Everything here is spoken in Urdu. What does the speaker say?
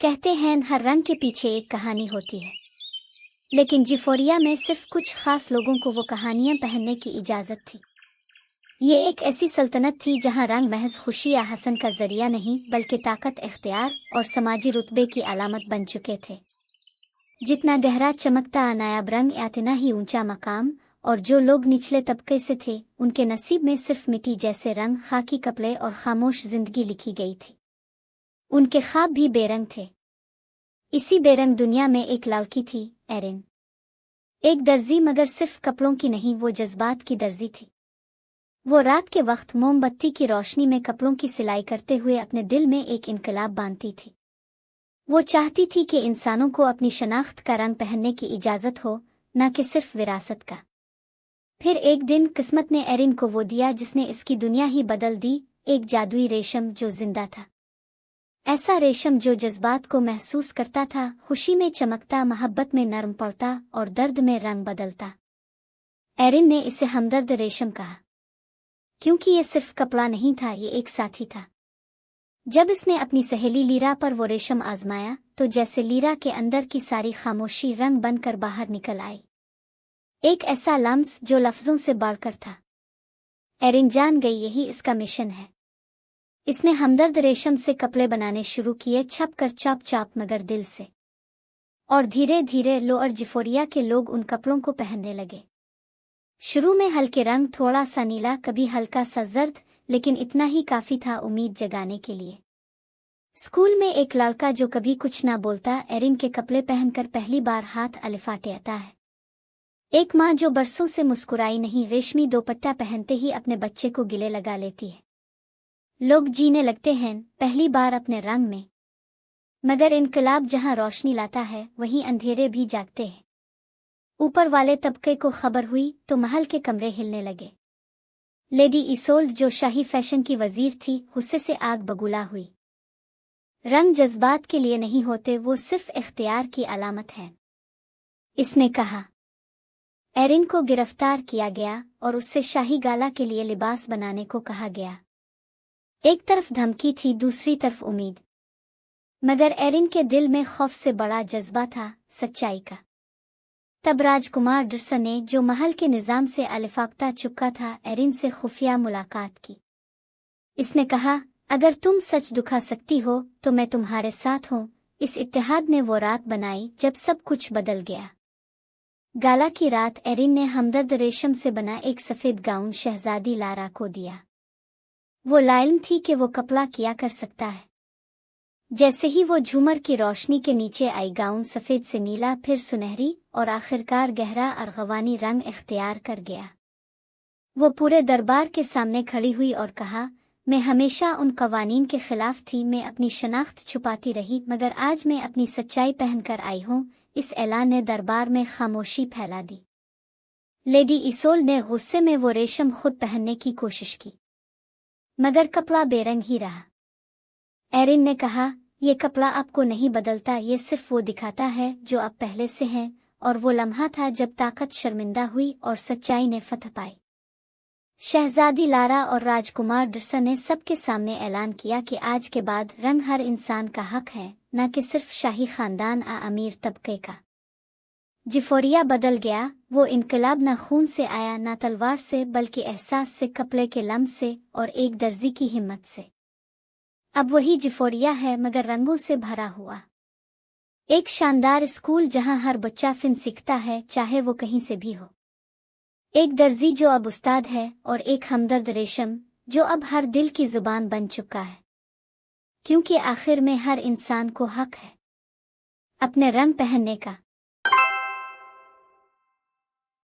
کہتے ہیں ہر رنگ کے پیچھے ایک کہانی ہوتی ہے، لیکن جیفوریا میں صرف کچھ خاص لوگوں کو وہ کہانیاں پہننے کی اجازت تھی۔ یہ ایک ایسی سلطنت تھی جہاں رنگ محض خوشی یا حسن کا ذریعہ نہیں بلکہ طاقت، اختیار اور سماجی رتبے کی علامت بن چکے تھے۔ جتنا گہرا چمکتا نایاب رنگ اتنا ہی اونچا مقام، اور جو لوگ نچلے طبقے سے تھے ان کے نصیب میں صرف مٹی جیسے رنگ، خاکی کپڑے اور خاموش زندگی لکھی گئی تھی۔ ان کے خواب بھی بے رنگ تھے۔ اسی بے رنگ دنیا میں ایک لڑکی تھی، ایرین، ایک درزی، مگر صرف کپڑوں کی نہیں، وہ جذبات کی درزی تھی۔ وہ رات کے وقت موم بتی کی روشنی میں کپڑوں کی سلائی کرتے ہوئے اپنے دل میں ایک انقلاب باندھتی تھی۔ وہ چاہتی تھی کہ انسانوں کو اپنی شناخت کا رنگ پہننے کی اجازت ہو، نہ کہ صرف وراثت کا۔ پھر ایک دن قسمت نے ایرین کو وہ دیا جس نے اس کی دنیا ہی بدل دی، ایک جادوئی ریشم جو زندہ تھا۔ ایسا ریشم جو جذبات کو محسوس کرتا تھا، خوشی میں چمکتا، محبت میں نرم پڑتا اور درد میں رنگ بدلتا۔ ایرین نے اسے ہمدرد ریشم کہا، کیونکہ یہ صرف کپڑا نہیں تھا، یہ ایک ساتھی تھا۔ جب اس نے اپنی سہیلی لیرا پر وہ ریشم آزمایا تو جیسے لیرا کے اندر کی ساری خاموشی رنگ بن کر باہر نکل آئی، ایک ایسا لمس جو لفظوں سے بڑھ کر تھا۔ ایرین جان گئی یہی اس کا مشن ہے۔ اس نے ہمدرد ریشم سے کپڑے بنانے شروع کیے، چھپ کر، چاپ چاپ، مگر دل سے۔ اور دھیرے دھیرے لوئر جیفوریا کے لوگ ان کپڑوں کو پہننے لگے۔ شروع میں ہلکے رنگ، تھوڑا سا نیلا، کبھی ہلکا سا زرد، لیکن اتنا ہی کافی تھا امید جگانے کے لیے۔ اسکول میں ایک لڑکا جو کبھی کچھ نہ بولتا، ایرین کے کپڑے پہن کر پہلی بار ہاتھ الفاٹتا ہے۔ ایک ماں جو برسوں سے مسکرائی نہیں، ریشمی دوپٹہ پہنتے ہی اپنے بچے کو گلے لگا لیتی ہے۔ لوگ جینے لگتے ہیں پہلی بار اپنے رنگ میں، مگر انقلاب جہاں روشنی لاتا ہے وہیں اندھیرے بھی جاگتے ہیں۔ اوپر والے طبقے کو خبر ہوئی تو محل کے کمرے ہلنے لگے۔ لیڈی ایسولڈ جو شاہی فیشن کی وزیر تھی، غصے سے آگ بگولا ہوئی۔ رنگ جذبات کے لیے نہیں ہوتے، وہ صرف اختیار کی علامت ہے، اس نے کہا۔ ایرین کو گرفتار کیا گیا اور اس سے شاہی گالا کے لیے لباس بنانے کو کہا گیا۔ ایک طرف دھمکی تھی، دوسری طرف امید، مگر ایرین کے دل میں خوف سے بڑا جذبہ تھا، سچائی کا۔ تب راجکمار ڈرسن نے، جو محل کے نظام سے الفاقتہ چکا تھا، ایرین سے خفیہ ملاقات کی۔ اس نے کہا، اگر تم سچ دکھا سکتی ہو تو میں تمہارے ساتھ ہوں۔ اس اتحاد نے وہ رات بنائی جب سب کچھ بدل گیا۔ گالا کی رات ایرین نے ہمدرد ریشم سے بنا ایک سفید گاؤن شہزادی لارا کو دیا۔ وہ لائم تھی کہ وہ کپڑا کیا کر سکتا ہے۔ جیسے ہی وہ جھومر کی روشنی کے نیچے آئی، گاؤن سفید سے نیلا، پھر سنہری اور آخرکار گہرا ارغوانی رنگ اختیار کر گیا۔ وہ پورے دربار کے سامنے کھڑی ہوئی اور کہا، میں ہمیشہ ان قوانین کے خلاف تھی، میں اپنی شناخت چھپاتی رہی، مگر آج میں اپنی سچائی پہن کر آئی ہوں۔ اس اعلان نے دربار میں خاموشی پھیلا دی۔ لیڈی ایسولڈ نے غصے میں وہ ریشم خود پہننے کی کوشش کی، مگر کپڑا بے رنگ ہی رہا۔ ایرین نے کہا، یہ کپڑا آپ کو نہیں بدلتا، یہ صرف وہ دکھاتا ہے جو آپ پہلے سے ہیں۔ اور وہ لمحہ تھا جب طاقت شرمندہ ہوئی اور سچائی نے فتح پائی۔ شہزادی لارا اور راجکمار ڈرسن نے سب کے سامنے اعلان کیا کہ آج کے بعد رنگ ہر انسان کا حق ہے، نہ کہ صرف شاہی خاندان امیر طبقے کا۔ جیفوریا بدل گیا۔ وہ انقلاب نہ خون سے آیا، نہ تلوار سے، بلکہ احساس سے، کپڑے کے لمس سے اور ایک درزی کی ہمت سے۔ اب وہی جیفوریا ہے، مگر رنگوں سے بھرا ہوا۔ ایک شاندار اسکول جہاں ہر بچہ فن سیکھتا ہے، چاہے وہ کہیں سے بھی ہو۔ ایک درزی جو اب استاد ہے، اور ایک ہمدرد ریشم جو اب ہر دل کی زبان بن چکا ہے، کیونکہ آخر میں ہر انسان کو حق ہے اپنے رنگ پہننے کا۔